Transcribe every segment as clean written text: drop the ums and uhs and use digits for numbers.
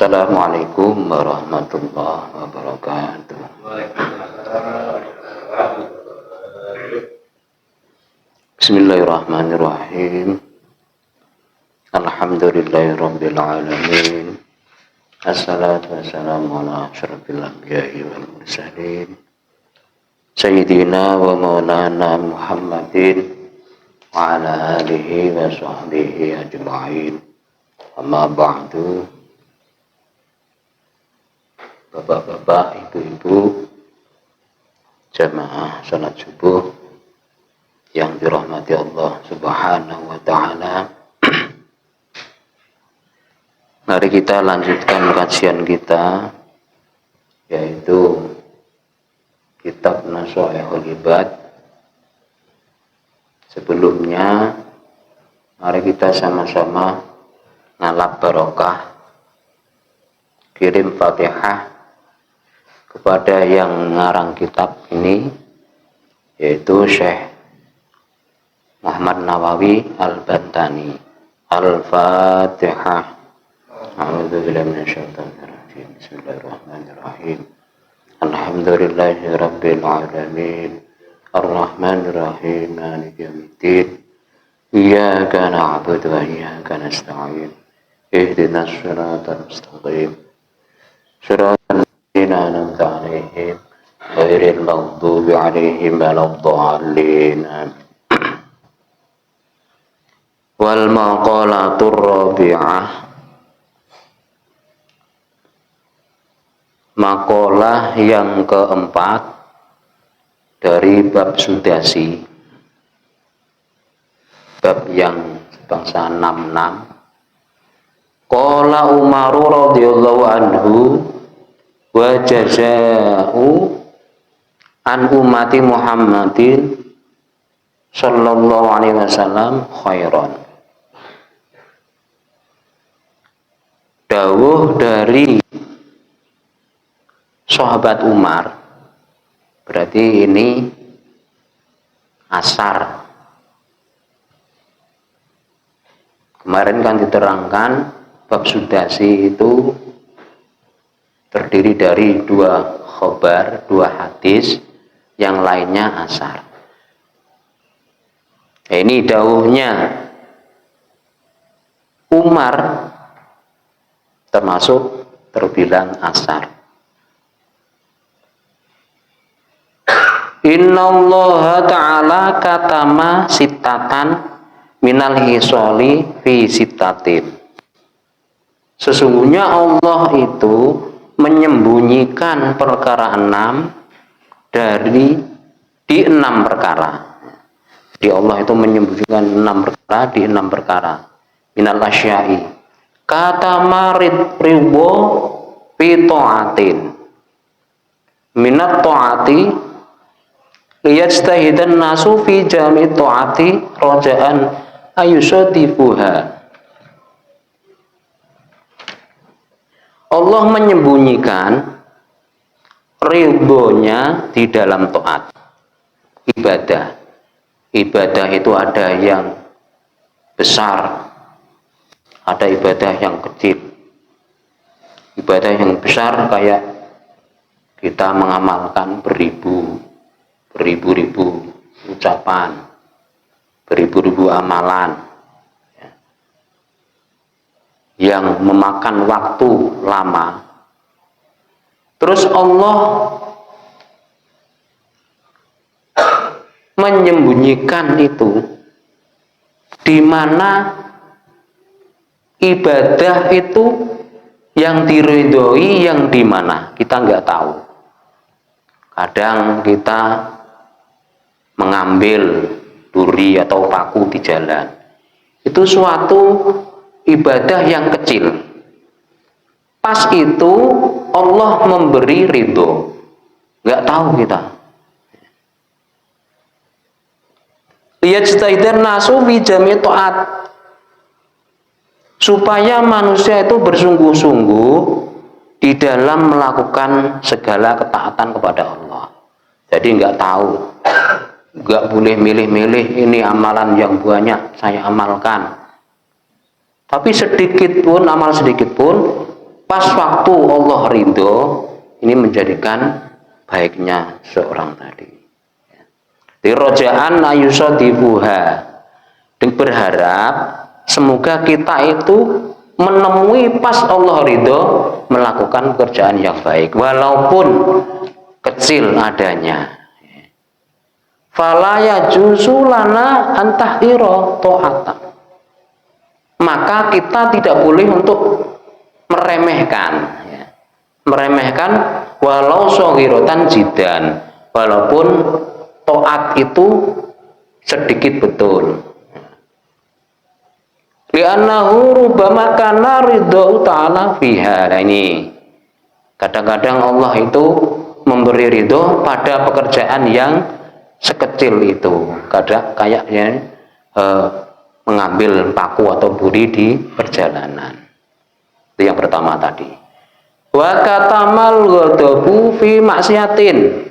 Assalamualaikum warahmatullahi wabarakatuh. Bismillahirrahmanirrahim. Alhamdulillahirabbil alamin. Assalatu wassalamu ala asyrafil anbiya'i wal mursalin. Sayyidina wa maulana Muhammadin wa ala alihi wa sahbihi ajma'in. Amma ba'du. Bapak-bapak, ibu-ibu, jamaah salat subuh yang dirahmati Allah Subhanahu wa ta'ala. Mari kita lanjutkan kajian kita, yaitu kitab Nasha'ihul Ibad. Sebelumnya mari kita sama-sama ngalap barokah, kirim Fatihah kepada yang ngarang kitab ini, yaitu Syekh Muhammad Nawawi Al-Bantani. Al-Fatihah. A'udzubillahi minasyaitonir rajim. Bismillahirrahmanirrahim. Alhamdulillahirabbil alamin. Ar-Rahmanir Rahim. Maliki yaumiddin. Iyyaka na'budu wa iyyaka nasta'in. Ihdinas siratal mustaqim. Shiratal ladzina an'amta 'alaihim ghairil maghdubi 'alaihim waladdallin. Wal maqalatur rabi'ah. Makalah yang keempat dari bab sudasi, bab yang bangsa 66. Qala Umar radhiyallahu anhu wa jazaa'u an ummati Muhammadin sallallahu alaihi wasallam khairan. Dawuh dari sahabat Umar, berarti ini asar. Kemarin kan diterangkan bab sudasi itu terdiri dari 2 khobar, 2 hadis, yang lainnya asar. Ini dawuhnya Umar termasuk terbilang asar. Innallaha ta'ala katama sittatan minal hisoli fi sittatin. Sesungguhnya Allah itu menyembunyikan perkara 6 di 6 perkara. Jadi Allah itu menyembunyikan 6 perkara di 6 perkara. Minal asya'i katama ridho fi ta'atin. Minat ta'ati liyajtahidan nasu fi jami ta'ati raja'an ayusadifuha. Allah menyembunyikan ridhonya di dalam taat, ibadah. Ibadah itu ada yang besar, ada ibadah yang kecil. Ibadah yang besar kayak kita mengamalkan beribu-ribu ucapan, beribu-ribu amalan yang memakan waktu lama. Terus Allah menyembunyikan itu, di mana ibadah itu yang diridhoi yang di mana kita nggak tahu. Kadang kita mengambil duri atau paku di jalan, itu suatu ibadah yang kecil. Pas itu Allah memberi ridho, nggak tahu kita. Liyajtahidan nasu fi jami' ta'at, supaya manusia itu bersungguh-sungguh di dalam melakukan segala ketaatan kepada Allah. Jadi nggak tahu, nggak boleh milih-milih ini amalan yang banyak saya amalkan. Tapi sedikit pun, amal sedikit pun pas waktu Allah ridho, ini menjadikan baiknya seorang tadi. Dirojaan ayusodifuha, dan berharap semoga kita itu menemui pas Allah ridho melakukan pekerjaan yang baik walaupun kecil adanya. Fala yajuzu lana antahiro ta'ata, maka kita tidak boleh untuk meremehkan, walau sohirotan jidan, walaupun taat itu sedikit betul. Li'annahu rubbama kana ridho ta'ala fiha. Nah ini kadang-kadang Allah itu memberi ridho pada pekerjaan yang sekecil itu, kadang kayaknya mengambil paku atau budi di perjalanan. Itu yang pertama tadi. Wa katamal ghadabu fi maksiatin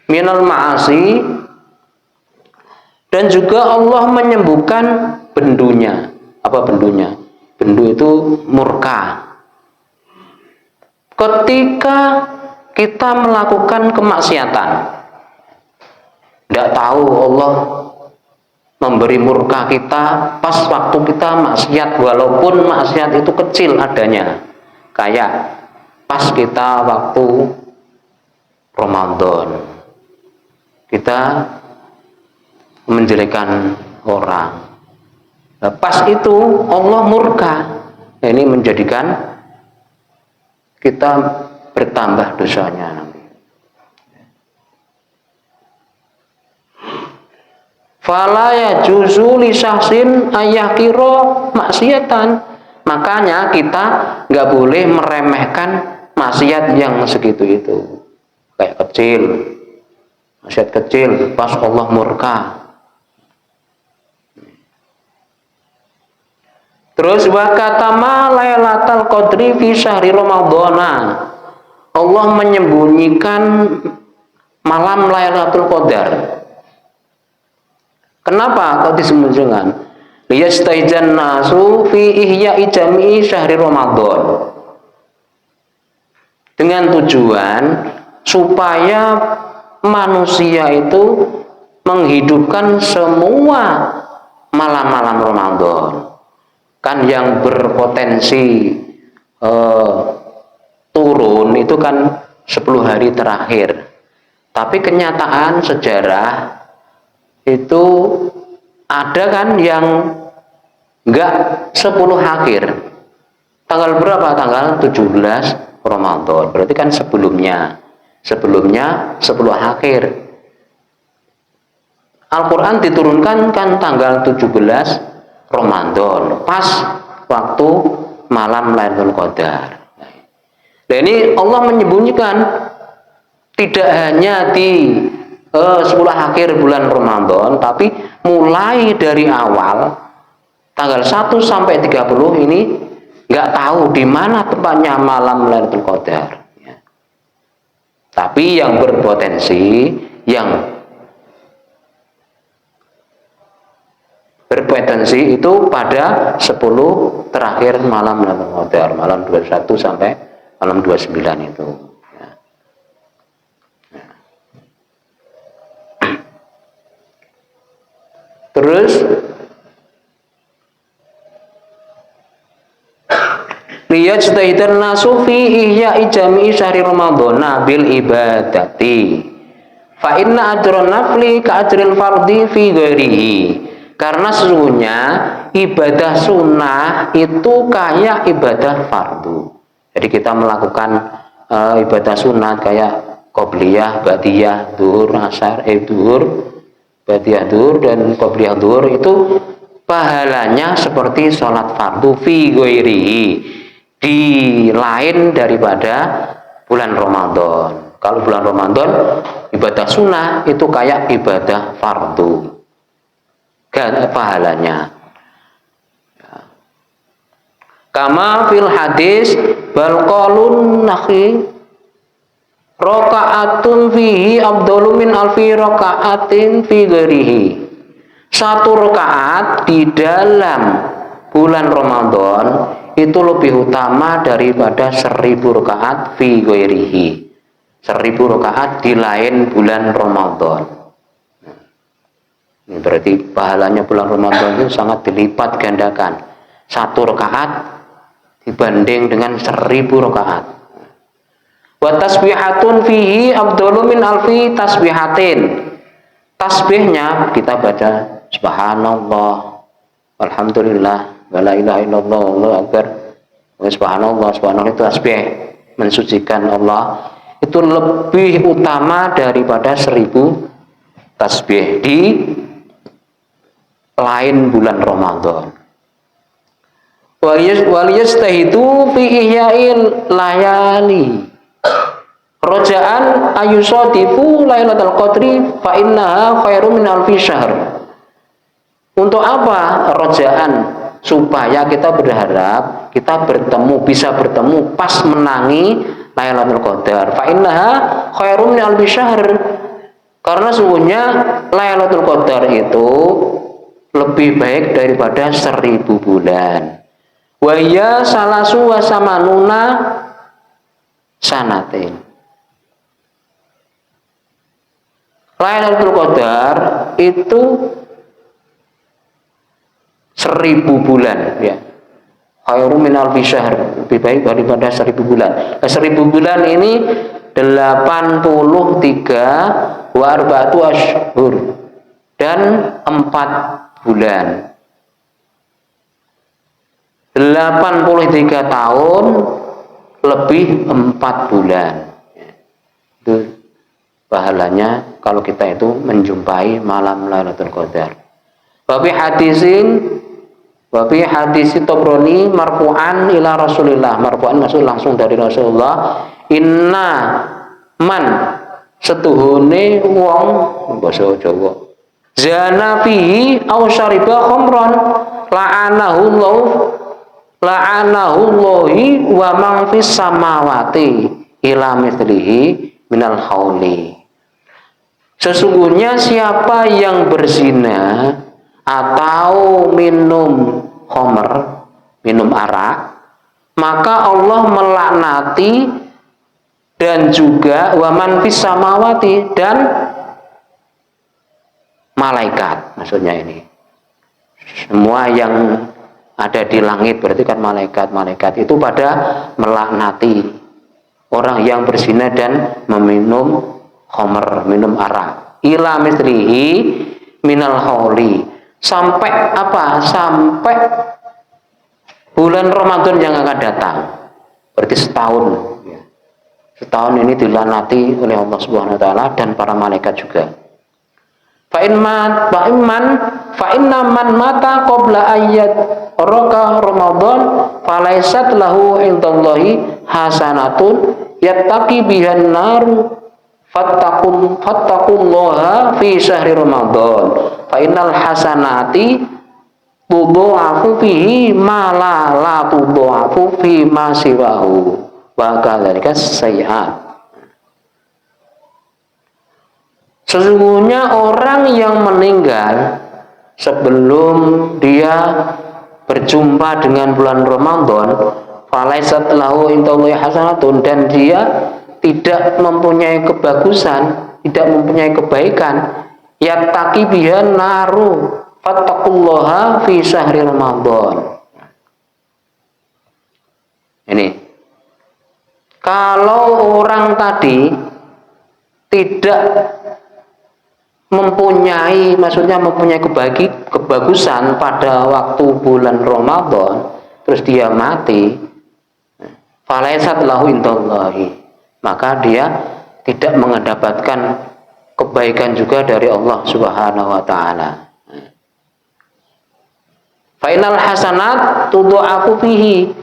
minal ma'asi, dan juga Allah menyembuhkan bendunya. Apa bendunya? Bendu itu murka. Ketika kita melakukan kemaksiatan, tidak tahu Allah memberi murka kita pas waktu kita maksiat, walaupun maksiat itu kecil adanya, kayak pas kita waktu Ramadan kita menjelekkan orang, nah, pas itu Allah murka. Nah, ini menjadikan kita bertambah dosanya nanti. Fala yajuzu li syahsin ayakiro maksiatan, makanya kita nggak boleh meremehkan maksiat yang segitu itu, kayak kecil, maksiat kecil pas Allah murka. Terus wa katama lailatul qadri fi syahri ramadhana, Allah menyembunyikan malam Lailatul Qadar. Kenapa kau disembunyikan? Liyastaijan nasu fi ihya'i jami'i syahri Ramadan. Dengan tujuan supaya manusia itu menghidupkan semua malam-malam Ramadan. Kan yang berpotensi turun itu kan 10 hari terakhir. Tapi kenyataan sejarah itu ada kan yang enggak 10 akhir. Tanggal berapa? Tanggal 17 Ramadan. Berarti kan sebelumnya 10 akhir. Al-Quran diturunkan kan tanggal 17 Ramadan, pas waktu malam Lailatul Qadar. Nah ini Allah menyembunyikan tidak hanya di 10 akhir bulan Ramadan, tapi mulai dari awal tanggal 1 sampai 30 ini nggak tahu di mana tempatnya malam Lailatul Qadar. Ya. Tapi yang berpotensi itu pada 10 terakhir malam Lailatul Qadar, malam 21 sampai malam 29 itu. Terus liyajtahidan nasu fi ihya'i jami'i syahri ramadhana bil ibadati fa inna ajran nafli ka ajril fardhi fi ghairihi, karena sesungguhnya ibadah sunnah itu kayak ibadah fardu. Jadi kita melakukan ibadah sunnah kayak qobliyah, ba'diyah, zuhur, asar, zuhur, ba'diyah zuhur dan qobliyah zuhur itu pahalanya seperti sholat fardu fi ghairihi, di lain daripada bulan Ramadan. Kalau bulan Ramadan ibadah sunnah itu kayak ibadah fardu, gak pahalanya. Kama fil hadis bal qalun nakhi rakaatun fihi afdalu min alfi rakaatin fi ghairihi. Satu rakaat di dalam bulan Ramadan itu lebih utama daripada 1000 rakaat fi ghairihi. 1000 rakaat di lain bulan Ramadan. Ini berarti pahalanya bulan Ramadan itu sangat dilipat gandakan. 1 rakaat dibanding dengan 1000 rakaat. Wa tasbihatun fihi afdalu min alfi tasbihatin. Tasbihnya kita baca subhanallah, alhamdulillah, wala ilaha illallah, Allahu akbar. Subhanallah, subhanallah itu tasbih mensucikan Allah. Itu lebih utama daripada 1000 tasbih di lain bulan Ramadan. Waliyastahidu fi ihya'il layali. Rojaan ayusadifu lailatul qadri fa innaha khairum min alfi syahr. Untuk apa rojaan? Supaya kita berharap kita bisa bertemu pas menangi Lailatul Qadar. Fa innaha khairum min alfi syahr. Karena sungguhnya Lailatul Qadar itu lebih baik daripada 1000 bulan. Wa ya salasu wa samanuna sanatin. Lailatul Qadar itu 1000 bulan ya. Khairum min alfi syahr, lebih baik daripada 1000 bulan. 1000 bulan ini 83 wa arba'atu ashhur dan 4 bulan. 83 tahun lebih 4 bulan. Itu pahalanya kalau kita itu menjumpai malam Lailatul Qadar. Wabi hadis Tabrani marfu'an ila Rasulillah, marfu'an maksud langsung dari Rasulullah, inna man setuhune wong basa Jawa zana fihi aw syariba khamran la'anahullahi wa man fis samawati ila mithlihi minal hauli. Sesungguhnya siapa yang berzina atau minum khamr, minum arak, maka Allah melaknati dan juga waman fis samawati dan malaikat. Maksudnya ini semua yang ada di langit, berarti kan malaikat itu pada melaknati orang yang berzina dan meminum khamr, minum arak, ila misrihi minal hauli. Sampai apa? Sampai bulan Ramadan yang akan datang. Berarti setahun ya. Setahun ini dilanati oleh Allah Subhanahu wa taala dan para malaikat juga. Fa inna man mata qabla ayat raka Ramadan falaisat lahu indallahi hasanatun yattaqi bihan nar fattaqullaha fi syahri Ramadan fa innal hasanati tudha'afu fihi ma la tudha'afu fi ma siwahu wa kadzalika sayyi'at. Sesungguhnya orang yang meninggal sebelum dia berjumpa dengan bulan Ramadan falaisat lahu indallahi hasanatun, dan dia tidak mempunyai kebagusan, tidak mempunyai kebaikan, yattaqi bihan naru fattaqullaha fi syahri Ramadan. Ini kalau orang tadi tidak mempunyai, maksudnya mempunyai kebagusan pada waktu bulan Ramadan, terus dia mati, falaisat lahu indallahi, maka dia tidak mendapatkan kebaikan juga dari Allah Subhanahu wa taala. Fainal hasanat tudha'afu fihi,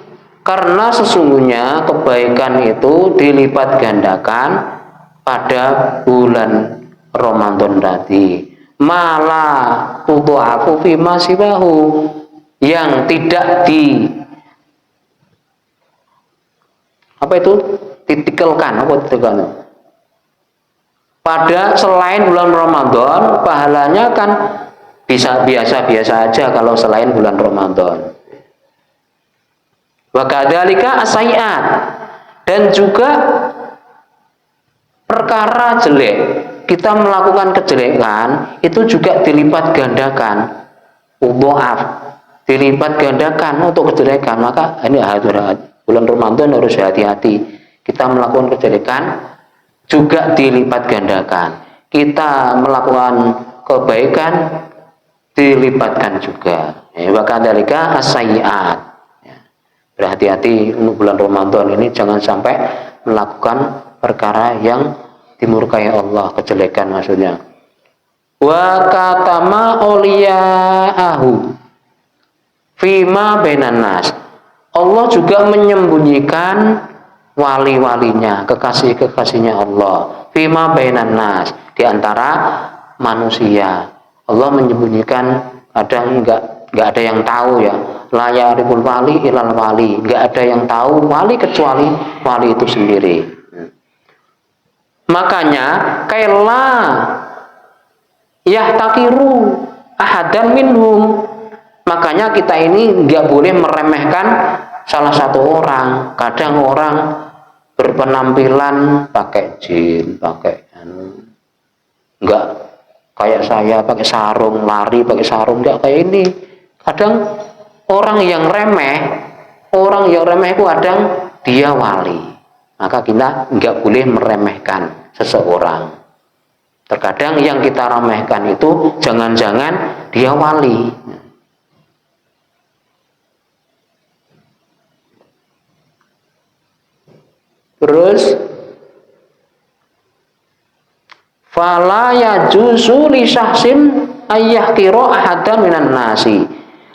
karena sesungguhnya kebaikan itu dilipat gandakan pada bulan Ramadan tadi. Mala tudha'afu fi ma siwahu, yang tidak ditikelkan pada selain bulan Ramadan. Pahalanya kan bisa biasa-biasa aja kalau selain bulan Ramadan. Wa kadzalika as-sayyi'at, dan juga perkara jelek, kita melakukan kejelekan itu juga dilipat gandakan, udha'af, dilipat gandakan untuk kejelekan. Maka ini bulan Ramadan harus hati-hati. Kita melakukan kejelekan juga dilipat gandakan, kita melakukan kebaikan dilipatkan juga. Wa kadzalika as-sayyi'at. Berhati-hati untuk bulan Ramadan ini, jangan sampai melakukan perkara yang dimurkai Allah, kejelekan maksudnya. Wa katama awliya'ahu fima bainan nas, Allah juga menyembunyikan wali-walinya, kekasih-kekasihnya Allah, fima bainan nas, di antara manusia. Allah menyembunyikan, kadang enggak ada yang tahu ya. La ya'riful wali ilal wali, enggak ada yang tahu wali kecuali wali itu sendiri. Makanya kaila yahtakiru ahadan minhum, makanya kita ini enggak boleh meremehkan salah satu orang. Kadang orang berpenampilan pakai jin, pakai enggak kayak saya pakai sarung, lari pakai sarung, enggak kayak ini. Kadang orang yang remeh itu kadang dia wali. Maka kita enggak boleh meremehkan seseorang. Terkadang yang kita remehkan itu jangan-jangan dia wali. Terus fala yajuzu li syahsin ayyahkira ahadan minan nasi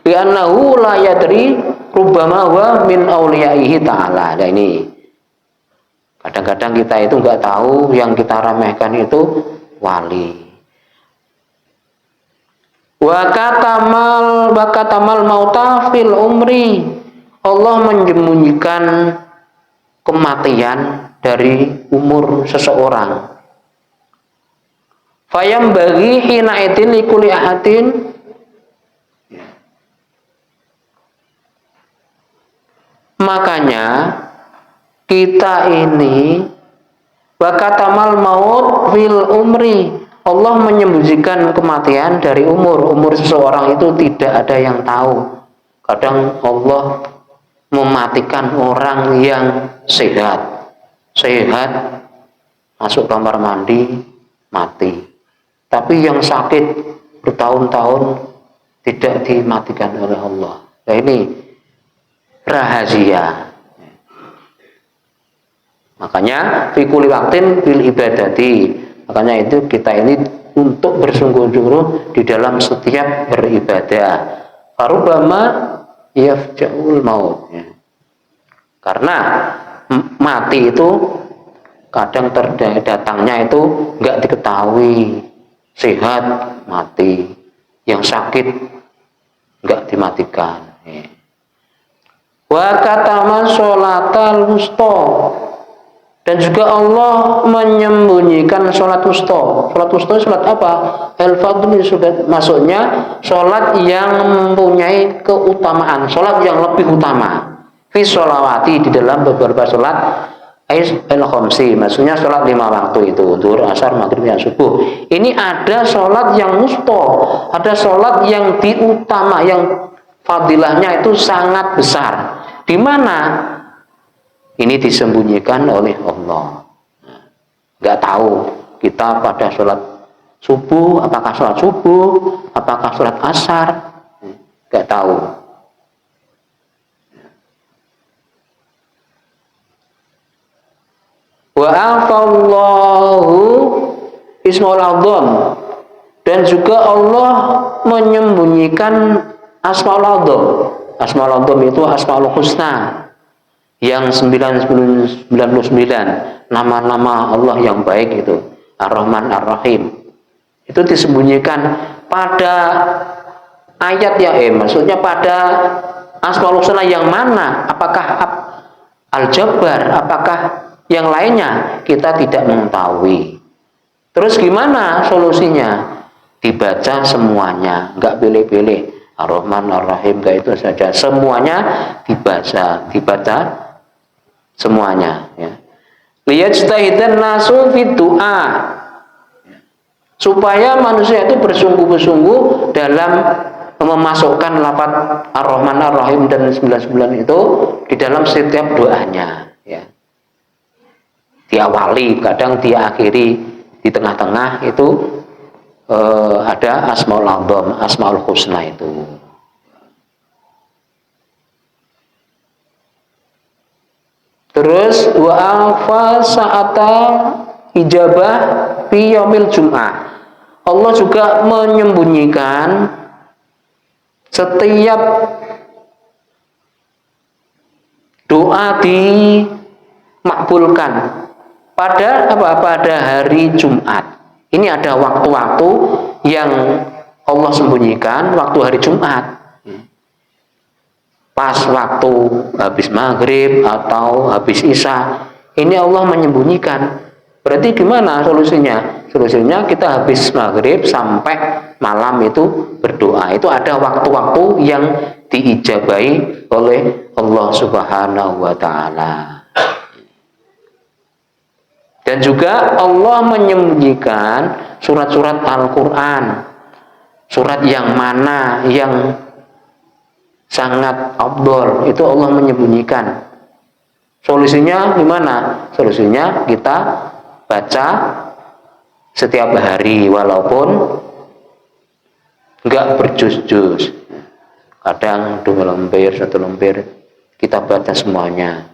li'annahu la yadri rubbama wa min awliyaihi ta'ala. Nah ini kadang-kadang kita itu nggak tahu yang kita remehkan itu wali. Wa katamal mauta fil umri, Allah menyembunyikan kematian dari umur seseorang. Fayam bagi hina idin likuli ahadin, makanya kita ini wakatamal maut fil umri, Allah menyembunyikan kematian dari umur seseorang itu tidak ada yang tahu. Kadang Allah mematikan orang yang sehat masuk kamar mandi mati, tapi yang sakit bertahun-tahun tidak dimatikan oleh Allah. Nah ini rahasia. Makanya fikuli waktin bil ibadati, makanya itu kita ini untuk bersungguh-sungguh di dalam setiap beribadah. Farubama yafja'ul maut, ya. Karena mati itu kadang datangnya itu nggak diketahui. Sehat mati, yang sakit nggak dimatikan. Wa katama sholatal wusta, dan juga Allah menyembunyikan sholat wusta. Sholat wusta sholat apa? Al-fadli, maksudnya sholat yang mempunyai keutamaan, sholat yang lebih utama. Fi sholawati, di dalam beberapa sholat al-khamsi, maksudnya sholat 5 waktu itu, zuhur, asar, maghrib, dan subuh. Ini ada sholat yang wusta, ada sholat yang diutama, yang fadilahnya itu sangat besar. Di mana? Ini disembunyikan oleh Allah. Nggak tahu kita pada sholat subuh, apakah sholat subuh, apakah sholat asar, nggak tahu. Wa afallahu ismul adzam, dan juga Allah menyembunyikan asmaul adzam. Asmaul adzam itu asmaul husna, yang 99 nama-nama Allah yang baik itu, Ar-Rahman Ar-Rahim. Itu disembunyikan pada ayat ya, maksudnya pada asmaul husna yang mana? Apakah Al-Jabbar, apakah yang lainnya? Kita tidak mengetahui. Terus gimana solusinya? Dibaca semuanya, nggak pilih-pilih. Ar-Rahman, Ar-Rahim, kayak itu saja. Semuanya dibaca semuanya. Ya. Liyajtahidan nasu fid du'a, supaya manusia itu bersungguh-sungguh dalam memasukkan lafaz Ar-Rahman, Ar-Rahim dan 99 itu di dalam setiap doanya. Ya. Diawali, kadang diakhiri, di tengah-tengah itu ada Asmaul A'zam, Asmaul Husna itu. Terus wa alfa sa'ata ijabah fi yaumil Jum'ah. Allah juga menyembunyikan setiap doa dimakbulkan pada hari Jumat. Ini ada waktu-waktu yang Allah sembunyikan, waktu hari Jumat. Pas waktu habis maghrib atau habis isya, ini Allah menyembunyikan. Berarti gimana solusinya? Solusinya kita habis maghrib sampai malam itu berdoa. Itu ada waktu-waktu yang diijabahi oleh Allah Subhanahu wa Ta'ala. Dan juga Allah menyembunyikan surat-surat Al-Quran, surat yang mana yang sangat afdol, itu Allah menyembunyikan. Solusinya gimana? Solusinya kita baca setiap hari, walaupun enggak berjus-jus. Kadang 2 lembar, 1 lembar, kita baca semuanya.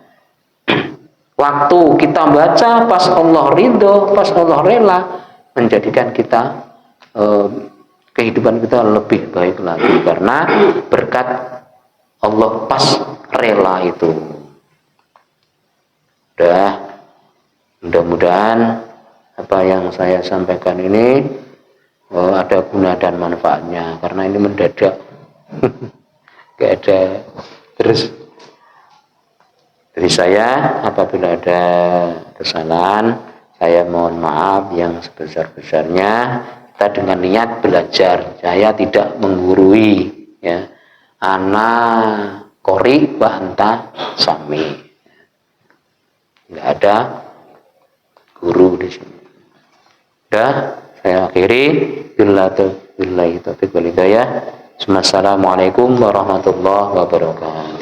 Waktu kita baca pas Allah ridho, pas Allah rela, menjadikan kita kehidupan kita lebih baik lagi, karena berkat Allah pas rela itu. Mudah-mudahan apa yang saya sampaikan ini ada guna dan manfaatnya, karena ini mendadak. Gak ada. Terus dari saya, apabila ada kesalahan, saya mohon maaf yang sebesar-besarnya. Kita dengan niat belajar, saya tidak menggurui, ya. Ana kori wa anta sami. Nggak ada guru di sini. Udah, saya akhiri. Billahi taufiq wal hidayah. Assalamualaikum warahmatullahi wabarakatuh.